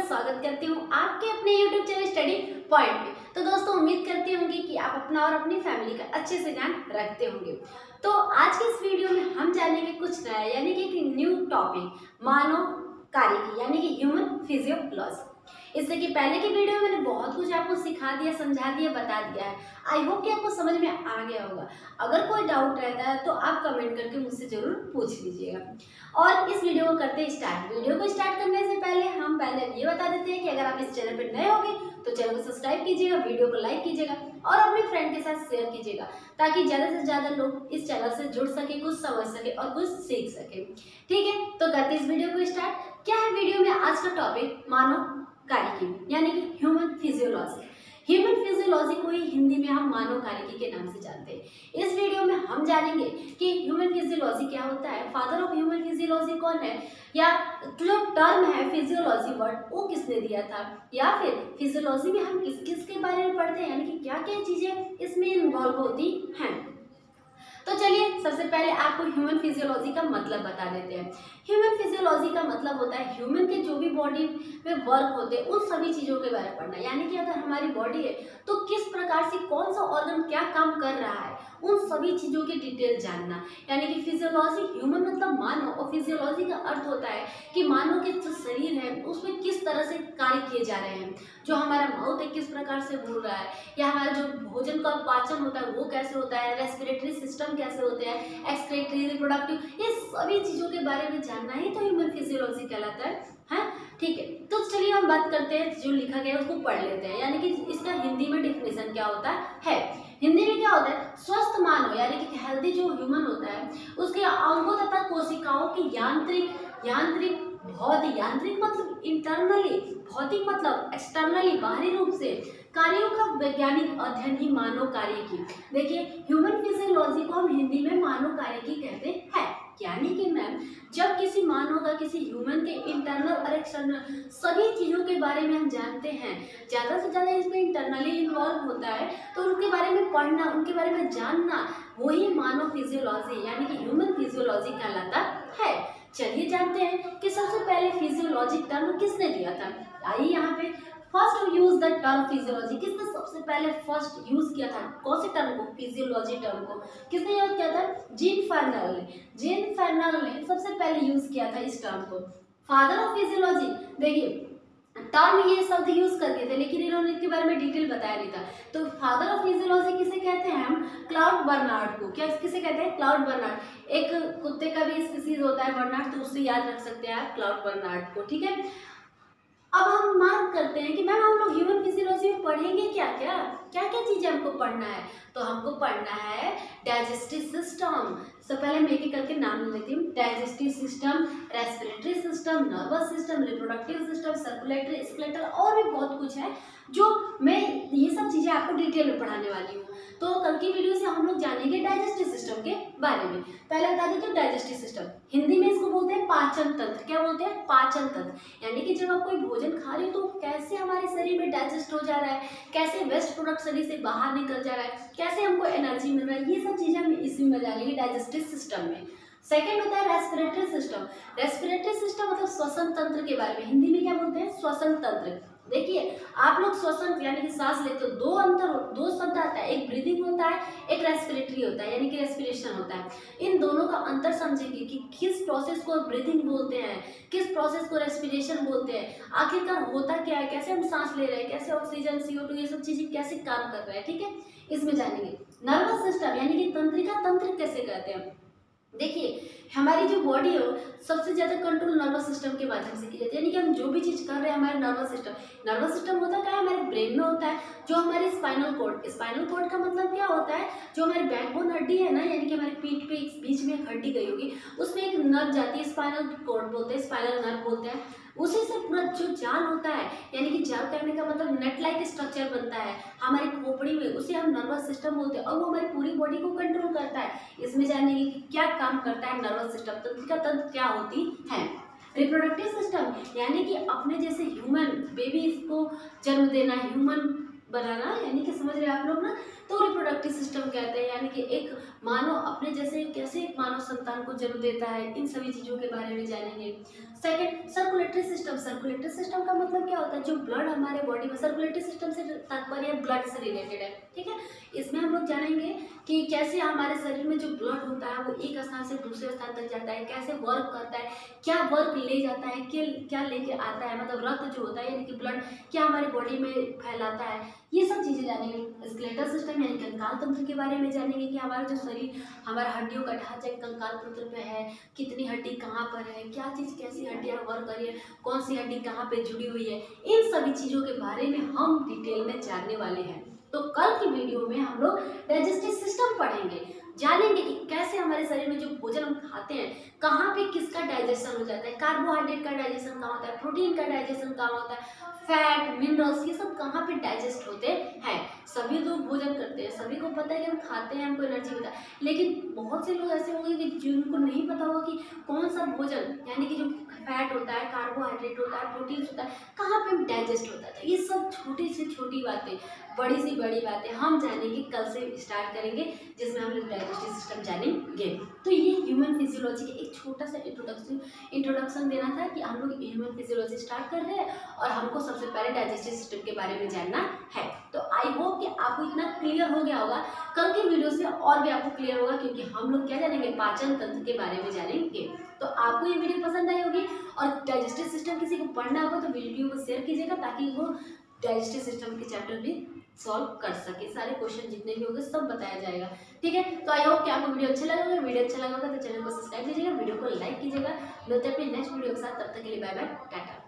स्वागत करती हूँ आपके अपने YouTube चैनल स्टडी पॉइंट पे। तो दोस्तों उम्मीद करती होंगी कि आप अपना और अपनी फैमिली का अच्छे से ध्यान रखते होंगे। तो आज के इस वीडियो में हम जानेंगे कुछ नया यानी कि एक न्यू टॉपिक मानव कार्यकी यानी कि ह्यूमन फिजियोलॉजी। इससे कि पहले की वीडियो में मैंने बहुत कुछ आपको सिखा दिया, समझा दिया, बता दिया है। आई होप कि आपको समझ में आ गया होगा। अगर कोई डाउट रहता है तो आप कमेंट करके मुझसे जरूर पूछ लीजिएगा। और इस वीडियो को करते स्टार्ट। वीडियो को स्टार्ट करने से पहले हम ये बता देते हैं कि अगर आप इस चैनल पर नए होंगे तो चैनल को सब्सक्राइब कीजिएगा, वीडियो को लाइक कीजिएगा और अपने फ्रेंड के साथ शेयर कीजिएगा ताकि ज़्यादा से ज़्यादा लोग इस चैनल से जुड़ सके, कुछ समझ सके और कुछ सीख सके। ठीक है, तो करते इस वीडियो को स्टार्ट। क्या है वीडियो में आज का टॉपिक? मानव कार्यकी यानी कि ह्यूमन फिजियोलॉजी। ह्यूमन फिजियोलॉजी को ही हिंदी में हम मानव कार्यकी के नाम से जानते हैं। इस वीडियो में हम जानेंगे कि ह्यूमन फिजियोलॉजी क्या होता है, फादर ऑफ ह्यूमन फिजियोलॉजी कौन है, या जो टर्म है फिजियोलॉजी वर्ड वो किसने दिया था, या फिर फिजियोलॉजी में हम किस किस के बारे में पढ़ते हैं यानी कि क्या क्या चीजें इसमें इन्वॉल्व होती हैं। तो चलिए सबसे पहले आपको ह्यूमन फिजियोलॉजी का मतलब बता देते हैं। ह्यूमन फिजियोलॉजी का मतलब होता है ह्यूमन के जो भी बॉडी में वर्क होते हैं उन सभी चीज़ों के बारे में पढ़ना। यानी कि अगर हमारी बॉडी है तो किस प्रकार से कौन सा ऑर्गन क्या काम कर रहा है उन सभी चीज़ों की डिटेल जानना। यानी कि फिजियोलॉजी, ह्यूमन मतलब मानव, और फिजियोलॉजी का अर्थ होता है कि मानव के जो शरीर है उसमें किस तरह से कार्य किए जा रहे हैं। जो हमारा माउथ है किस प्रकार से बोल रहा है, या हमारा जो भोजन का पाचन होता है वो कैसे होता है, रेस्पिरेटरी सिस्टम कैसे होते हैं, एक्सक्रीटरी, रिप्रोडक्टिव, ये सभी चीज़ों के बारे में जानना ही तो ह्यूमन फिजियोलॉजी कहलाता है। ठीक है, तो चलिए हम बात करते हैं, जो लिखा गया है उसको पढ़ लेते हैं। यानी कि इसका हिंदी में डिफिनेशन क्या होता है। हिंदी में क्या होता है? स्वस्थ मानव यानी कि हेल्दी जो ह्यूमन होता है उसके अंगों तथा कोशिकाओं की यांत्रिक यांत्रिक मतलब इंटरनली, भौतिक मतलब एक्सटर्नली, बाहरी रूप से कार्यों का वैज्ञानिक अध्ययन ही मानव कार्यकी। देखिए, ह्यूमन फिजियोलॉजी को हम हिंदी में मानव कार्यकी कहते हैं। यानी कि मैम जब किसी मानव का, किसी ह्यूमन के इंटरनल और एक्सटर्नल सभी चीज़ों के बारे में हम जानते हैं, ज़्यादा से ज़्यादा इसमें इंटरनली इन्वॉल्व होता है, तो उनके बारे में पढ़ना, उनके बारे में जानना, वही मानव फिजियोलॉजी यानी कि ह्यूमन फिजियोलॉजी कहलाता है। चलिए जानते हैं कि सबसे पहले फिजियोलॉजी टर्म किसने दिया था। आइए यहाँ पे first use the term physiology, किसने सबसे पहले फर्स्ट यूज किया था? कौन से टर्म को? फिजियोलॉजी टर्म को किसने यूज किया था? जीन फर्नल ने। जीन फर्नल ने सबसे पहले यूज किया था इस टर्म को। फादर ऑफ फिजियोलॉजी, देखिए टर्म ये शब्द यूज करते थे लेकिन इन्होंने इसके बारे में डिटेल बताया नहीं था। तो फादर ऑफ फिजियोलॉजी किसे कहते हैं हम? क्लाउड बर्नार्ड को। क्या किसे कहते हैं? Claude Bernard. एक कुत्ते का भी स्पीसीज होता है बर्नार्ड, तो उससे याद रख सकते हैं आप क्लाउड बर्नार्ड को। ठीक है, अब हम मार्क करते हैं कि मैम हम लोग ह्यूमन फिजियोलॉजी में पढ़ेंगे क्या क्या क्या क्या चीजें हमको पढ़ना है। तो हमको पढ़ना है डाइजेस्टिव सिस्टम। सबसे पहले मैं एक करके नाम लेती हूँ। Digestive system, respiratory system, nervous system, reproductive system, circulatory, skeletal और भी बहुत कुछ है जो मैं ये सब चीजें आपको डिटेल में पढ़ाने वाली हूँ। तो कल की वीडियो से हम लोग जानेंगे डाइजेस्टिव सिस्टम के बारे में। पहले बता देते हैं डाइजेस्टिव सिस्टम, हिंदी में इसको बोलते हैं पाचन तंत्र। क्या बोलते हैं? पाचन तंत्र। यानी कि जब आप कोई भोजन खा रहे हो तो कैसे हमारे शरीर में डाइजेस्ट हो जा रहा है, कैसे वेस्ट प्रोडक्ट शरीर से बाहर निकल जा रहा है, कैसे हमको एनर्जी मिल रहा है, ये सब चीजें हम इसी में जानेंगे डाइजेस्टिव सिस्टम में। सेकेंड होता है रेस्पिरेटरी सिस्टम। रेस्पिरेटरी सिस्टम मतलब श्वसन तंत्र के बारे में। हिंदी में क्या बोलते हैं? श्वसन तंत्र। देखिए आप लोग श्वसन यानी कि सांस लेते हो, दो शब्द आता है, एक ब्रीदिंग होता है, एक रेस्पिरेटरी होता है यानी कि रेस्पिरेशन होता है। इन दोनों का अंतर समझेंगे कि किस प्रोसेस को ब्रीदिंग बोलते हैं, किस प्रोसेस को रेस्पिरेशन बोलते हैं, आखिरकार होता क्या है, कैसे हम सांस ले रहे हैं, कैसे ऑक्सीजन, CO2 ये सब चीजें कैसे काम कर रहे हैं। ठीक है, इसमें जानेंगे। नर्वस सिस्टम यानी कि तंत्रिका तंत्र कैसे कहते हैं। देखिए हमारी जो बॉडी है सबसे ज़्यादा कंट्रोल नर्वस सिस्टम के माध्यम से की जाती है। यानी कि हम जो भी चीज़ कर रहे हैं हमारे नर्वस सिस्टम होता क्या है? हमारे ब्रेन में होता है। जो हमारे स्पाइनल कोड का मतलब क्या होता है? जो हमारी बैकबोन हड्डी है ना, यानी कि हमारी पीठ पे बीच में एक हड्डी गई होगी, उसमें एक नर्व जाती है, स्पाइनल कोड बोलते हैं, स्पाइनल नर्व बोलते हैं। उसी से पूरा जो जाल होता है, यानी कि जाल करने का मतलब नेट लाइक स्ट्रक्चर बनता है हमारी खोपड़ी में, उसे हम नर्वस सिस्टम बोलते हैं और वो हमारी पूरी बॉडी को कंट्रोल करता है। इसमें जानेंगे कि क्या काम करता है नर्वस सिस्टम, तंत्रिका तंत्र क्या होती है। रिप्रोडक्टिव सिस्टम यानी कि अपने जैसे ह्यूमन बेबी को जन्म देना, ह्यूमन बनाना, यानी कि समझ रहे हैं आप लोग ना। तो रिप्रोडक्टिव सिस्टम कहते हैं, यानी कि एक मानव अपने जैसे कैसे एक मानव संतान को जन्म देता है, इन सभी चीज़ों के बारे में जानेंगे। Second, circulatory system. Circulatory system का मतलब क्या होता है, जो ब्लड हमारे बॉडी में, सर्कुलेटरी सिस्टम से तात्पर्य ब्लड से रिलेटेड है, ठीक है। इसमें हम लोग जानेंगे कि कैसे हमारे शरीर में जो ब्लड होता है वो एक स्थान से दूसरे स्थान तक जाता है, कैसे वर्क करता है, क्या वर्क ले जाता है, क्या लेके आता है, मतलब रक्त जो होता है यानी कि ब्लड क्या हमारी बॉडी में फैलाता है, ये सब चीज़ें जानेंगे। स्केलेटल सिस्टम यानी कंकाल तंत्र के बारे में जानेंगे कि हमारा जो शरीर, हमारा हड्डियों का ढांचा कंकाल तंत्र पे है, कितनी हड्डी कहाँ पर है, क्या चीज़ कैसी हड्डियाँ वर्क कर रही है, कौन सी हड्डी कहाँ पे जुड़ी हुई है, इन सभी चीज़ों के बारे में हम डिटेल में जानने वाले हैं। तो कल की वीडियो में हम लोग डाइजेस्टिव सिस्टम पढ़ेंगे, जानेंगे कि कैसे हमारे शरीर में जो भोजन हम खाते हैं कहाँ पे किसका डाइजेशन हो जाता है, कार्बोहाइड्रेट का डाइजेशन कहाँ होता है, प्रोटीन का डाइजेशन कहाँ होता है, फैट, मिनरल्स, ये सब कहाँ पे डाइजेस्ट होते हैं। सभी लोग भोजन करते हैं, सभी को पता है कि हम खाते हैं हमको एनर्जी मिलता है, लेकिन बहुत से लोग ऐसे होंगे कि जिनको नहीं पता होगा कि कौन सा भोजन यानी कि जो फैट होता है, कार्बोहाइड्रेट होता है, प्रोटीन होता है, कहाँ पे डाइजेस्ट होता है। ये सब छोटी से छोटी बातें, बड़ी सी बड़ी बातें हम जानेंगे, कल से स्टार्ट करेंगे, जिसमें हम लोग डाइजेस्टिव सिस्टम जानेंगे। तो ये ह्यूमन फिजियोलॉजी का एक छोटा सा इंट्रोडक्शन देना था कि हम लोग ह्यूमन फिजियोलॉजी स्टार्ट कर रहे हैं और हमको सबसे पहले डाइजेस्टिव सिस्टम के बारे में जानना है। तो आई होप कि आपको इतना क्लियर हो गया होगा, कल की वीडियो से और भी आपको क्लियर होगा, क्योंकि हम लोग क्या जानेंगे, पाचन तंत्र के बारे में जानेंगे। तो आपको ये वीडियो पसंद आई होगी और डाइजेस्टिव सिस्टम किसी को पढ़ना होगा तो वीडियो को शेयर कीजिएगा, ताकि वो डाइजेस्टिव सिस्टम के चैप्टर भी सॉल्व कर सके, सारे क्वेश्चन जितने भी होंगे सब बताया जाएगा, ठीक है। तो आई होप कि आपको वीडियो अच्छा लगा होगा। वीडियो अच्छा लगा होगा तो चैनल को सब्सक्राइब कीजिएगा, वीडियो को लाइक कीजिएगा। मिलते हैं अपने नेक्स्ट वीडियो के साथ, तब तक के लिए बाय बाय, टाटा।